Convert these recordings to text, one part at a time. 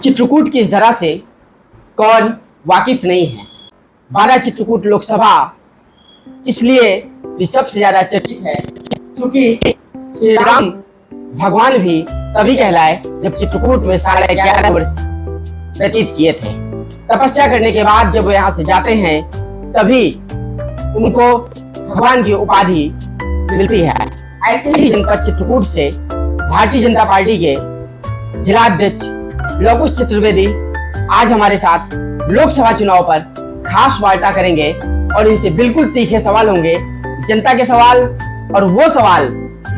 चित्रकूट की इस धरा से कौन वाकिफ नहीं है। 12 चित्रकूट लोकसभा इसलिए भी सबसे ज्यादा चर्चित है क्योंकि श्री राम भगवान भी तभी कहलाए जब चित्रकूट में 11.5 वर्ष व्यतीत किए थे। तपस्या करने के बाद जब वो यहाँ से जाते हैं तभी उनको भगवान की उपाधि मिलती है। ऐसे ही जनपद चित्रकूट से भारतीय जनता पार्टी के जिलाध्यक्ष लव कुश चतुर्वेदी आज हमारे साथ लोकसभा चुनाव पर खास वार्ता करेंगे और इनसे बिल्कुल तीखे सवाल होंगे, जनता के सवाल और वो सवाल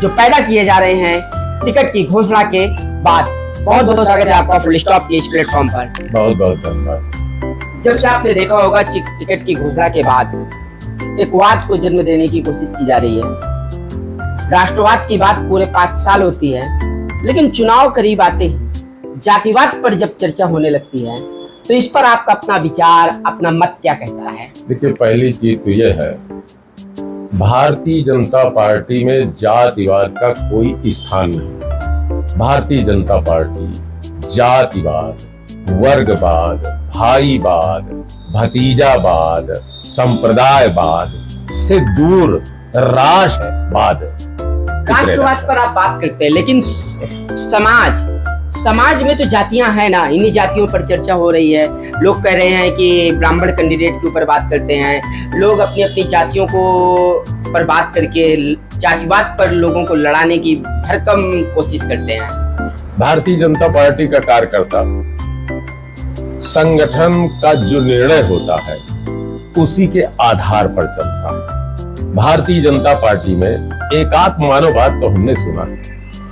जो पैदा किए जा रहे हैं टिकट की घोषणा के बाद। बहुत बहुत स्वागत है आपका फुल स्टॉप के इस प्लेटफॉर्म पर। बहुत बहुत धन्यवाद। जब से आपने देखा होगा टिकट की घोषणा के बाद एक वाद को जन्म देने की कोशिश की जा रही है। राष्ट्रवाद की बात पूरे 5 साल होती है, लेकिन चुनाव करीब आते ही जातिवाद पर जब चर्चा होने लगती है तो इस पर आपका अपना विचार, अपना मत क्या कहता है? देखिए, पहली चीज तो यह है, भारतीय जनता पार्टी में जातिवाद का कोई स्थान नहीं। भारतीय जनता पार्टी जातिवाद, वर्गवाद, भाईवाद, भतीजावाद, संप्रदायवाद से दूर राष्ट्रवाद, राष्ट्रवाद पर आप बात करते हैं, लेकिन समाज में तो जातियां हैं ना, इन्हीं जातियों पर चर्चा हो रही है। लोग कह रहे हैं कि ब्राह्मण कैंडिडेट के ऊपर बात करते हैं, लोग अपनी अपनी जातियों को पर बात करके जातिवाद पर लोगों को लड़ाने की भरकम कोशिश करते हैं। भारतीय जनता पार्टी का कार्यकर्ता संगठन का जो निर्णय होता है उसी के आधार पर चलता है। भारतीय जनता पार्टी में एकात्म मानववाद तो हमने सुना है,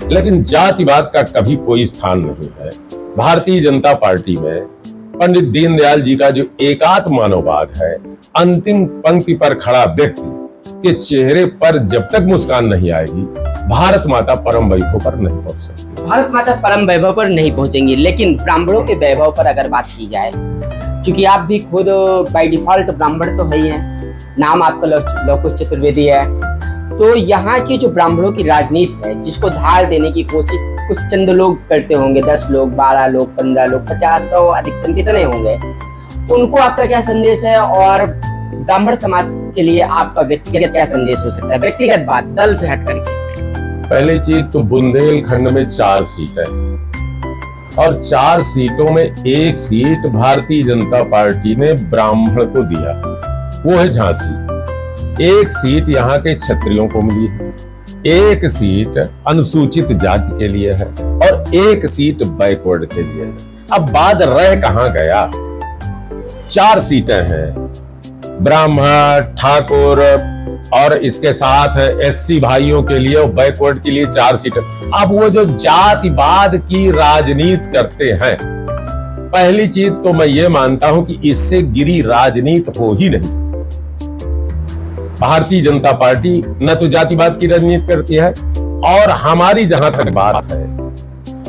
लेकिन जातिवाद का कभी कोई स्थान नहीं है। भारतीय जनता पार्टी में पंडित दीनदयाल जी का जो एकात्म मानववाद है, अंतिम पंक्ति पर खड़ा व्यक्ति के चेहरे पर जब तक मुस्कान नहीं आएगी, भारत माता परम वैभव पर नहीं पहुंच सकती। भारत माता परम वैभव पर नहीं पहुंचेंगी, लेकिन ब्राह्मणों के वैभव पर अगर बात की जाए, क्योंकि आप भी खुद बाय डिफॉल्ट ब्राह्मण तो है ही है, नाम आपका लव कुश चतुर्वेदी है, तो यहाँ की जो ब्राह्मणों की राजनीति है जिसको धार देने की कोशिश कुछ चंद लोग करते होंगे, 10 लोग, 12 लोग, 15 लोग, 50, 100 अधिकतम कितने होंगे, उनको आपका क्या संदेश है? और ब्राह्मण समाज के लिए आपका व्यक्तिगत क्या संदेश हो सकता है? व्यक्तिगत बात, दल से हट करके। पहली चीज तो बुंदेलखंड में 4 सीटें और 4 सीटों में 1 सीट भारतीय जनता पार्टी ने ब्राह्मण को दिया, वो है झांसी। 1 सीट यहाँ के क्षत्रियों को मिली है, 1 सीट अनुसूचित जाति के लिए है और 1 सीट बैकवर्ड के लिए है। अब बात रह कहां गया? 4 सीटें हैं, ब्राह्मण, ठाकुर और इसके साथ एससी भाइयों के लिए और बैकवर्ड के लिए 4 सीटें। अब वो जो जातिवाद की राजनीति करते हैं, पहली चीज तो मैं ये मानता हूं कि इससे गिरी राजनीति हो ही नहीं सकती। भारतीय जनता पार्टी न तो जातिवाद की राजनीति करती है, और हमारी जहां तक बात है,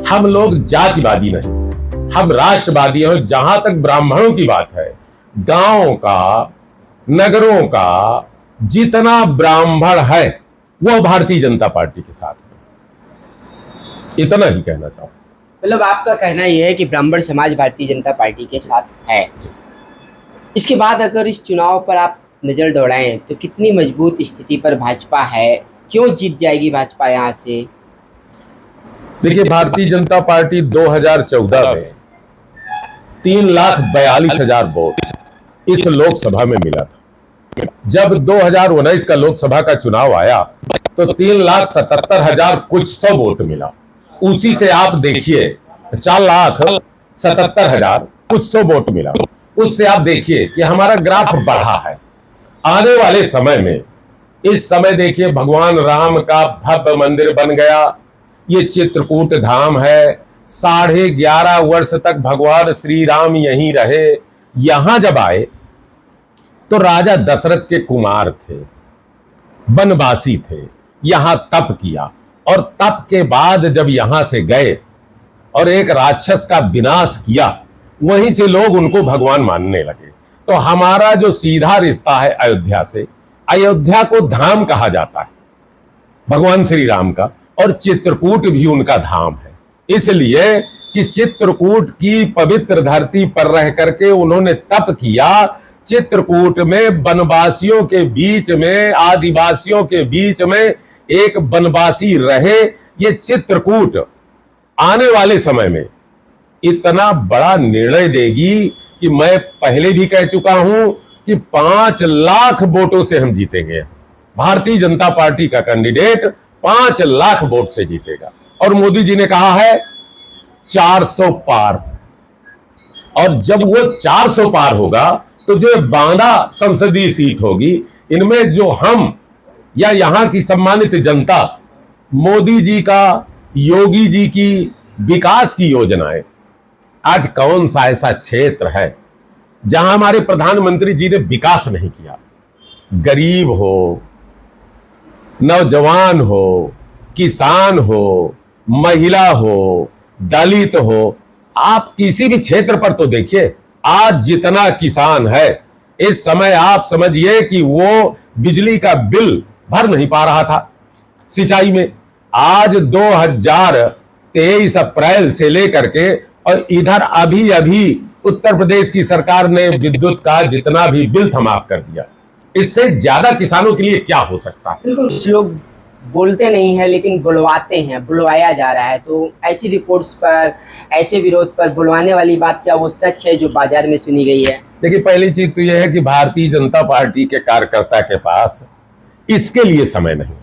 हम लोग जातिवादी नहीं, हम राष्ट्रवादी हैं। जहां तक ब्राह्मणों की बात है, गांवों का, नगरों का जितना ब्राह्मण है वो भारतीय जनता पार्टी के साथ है। इतना ही कहना चाहूंगा। मतलब आपका कहना यह है कि ब्राह्मण समाज भारतीय जनता पार्टी के साथ है। इसके बाद अगर इस चुनाव पर आप नजर दौड़ाएं तो कितनी मजबूत स्थिति पर भाजपा है? क्यों जीत जाएगी भाजपा यहाँ से? देखिए, भारतीय जनता पार्टी 2014 में 3,42,000 वोट इस लोकसभा में मिला था। जब 2019 का लोकसभा का चुनाव आया तो 3,77,000 कुछ 100 वोट मिला। उसी से आप देखिए 4,77,000 कुछ 100 वोट मिला। उससे आप देखिए कि हमारा ग्राफ बढ़ा है। आने वाले समय में, इस समय देखिए, भगवान राम का भव्य मंदिर बन गया। ये चित्रकूट धाम है। 11.5 वर्ष तक भगवान श्री राम यहीं रहे। यहां जब आए तो राजा दशरथ के कुमार थे, वनवासी थे, यहां तप किया, और तप के बाद जब यहां से गए और एक राक्षस का विनाश किया, वहीं से लोग उनको भगवान मानने लगे। तो हमारा जो सीधा रिश्ता है अयोध्या से, अयोध्या को धाम कहा जाता है भगवान श्री राम का, और चित्रकूट भी उनका धाम है। इसलिए कि चित्रकूट की पवित्र धरती पर रह करके उन्होंने तप किया। चित्रकूट में वनवासियों के बीच में, आदिवासियों के बीच में एक वनवासी रहे। ये चित्रकूट आने वाले समय में इतना बड़ा निर्णय देगी कि मैं पहले भी कह चुका हूं कि 5 लाख वोटों से हम जीतेंगे। भारतीय जनता पार्टी का कैंडिडेट 5 लाख वोट से जीतेगा। और मोदी जी ने कहा है 400 पार। और जब वो 400 पार होगा तो जो बांदा संसदीय सीट होगी, इनमें जो हम या यहां की सम्मानित जनता मोदी जी का, योगी जी की विकास की योजनाएं, आज कौन सा ऐसा क्षेत्र है जहां हमारे प्रधानमंत्री जी ने विकास नहीं किया? गरीब हो, नौजवान हो, किसान हो, महिला हो, दलित हो, आप किसी भी क्षेत्र पर तो देखिए, आज जितना किसान है इस समय आप समझिए कि वो बिजली का बिल भर नहीं पा रहा था सिंचाई में। आज 2023 अप्रैल से लेकर के, और इधर अभी अभी उत्तर प्रदेश की सरकार ने विद्युत का जितना भी बिल था माफ कर दिया। इससे ज्यादा किसानों के लिए क्या हो सकता है? बिल्कुल, कुछ लोग बोलते नहीं है लेकिन बुलवाते हैं, बुलवाया जा रहा है। तो ऐसी रिपोर्ट्स पर, ऐसे विरोध पर बुलवाने वाली बात क्या वो सच है जो बाजार में सुनी गई है? देखिए, पहली चीज तो यह है कि भारतीय जनता पार्टी के कार्यकर्ता के पास इसके लिए समय नहीं।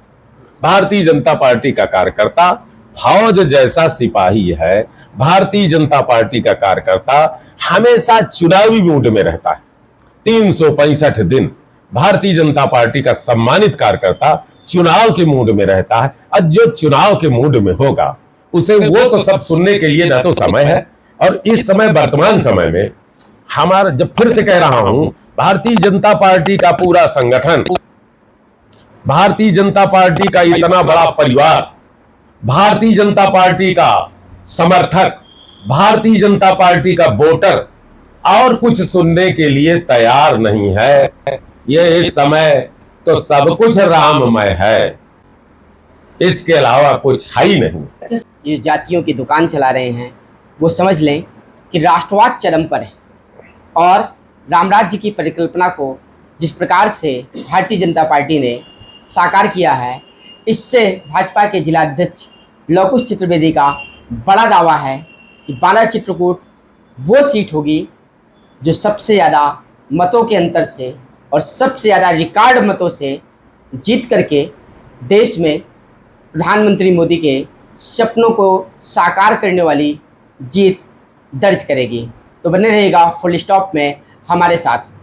भारतीय जनता पार्टी का कार्यकर्ता फौज जैसा सिपाही है। भारतीय जनता पार्टी का कार्यकर्ता हमेशा चुनावी मूड में रहता है। 365 दिन भारतीय जनता पार्टी का सम्मानित कार्यकर्ता चुनाव के मूड में रहता है। और जो चुनाव के मूड में होगा उसे वो तो सब सुनने के लिए ना तो समय है। और इस समय, वर्तमान समय में हमारा, जब फिर से कह रहा हूं, भारतीय जनता पार्टी का पूरा संगठन, भारतीय जनता पार्टी का इतना बड़ा परिवार, भारतीय जनता पार्टी का समर्थक, भारतीय जनता पार्टी का वोटर और कुछ सुनने के लिए तैयार नहीं है। ये इस समय तो सब कुछ राममय है, इसके अलावा कुछ है ही नहीं। ये जातियों की दुकान चला रहे हैं, वो समझ लें कि राष्ट्रवाद चरम पर है। और रामराज्य की परिकल्पना को जिस प्रकार से भारतीय जनता पार्टी ने साकार किया है, इससे भाजपा के जिलाध्यक्ष लवकुश चतुर्वेदी का बड़ा दावा है कि बांदा चित्रकूट वो सीट होगी जो सबसे ज़्यादा मतों के अंतर से और सबसे ज़्यादा रिकॉर्ड मतों से जीत करके देश में प्रधानमंत्री मोदी के सपनों को साकार करने वाली जीत दर्ज करेगी। तो बने रहेगा फुल स्टॉप में हमारे साथ।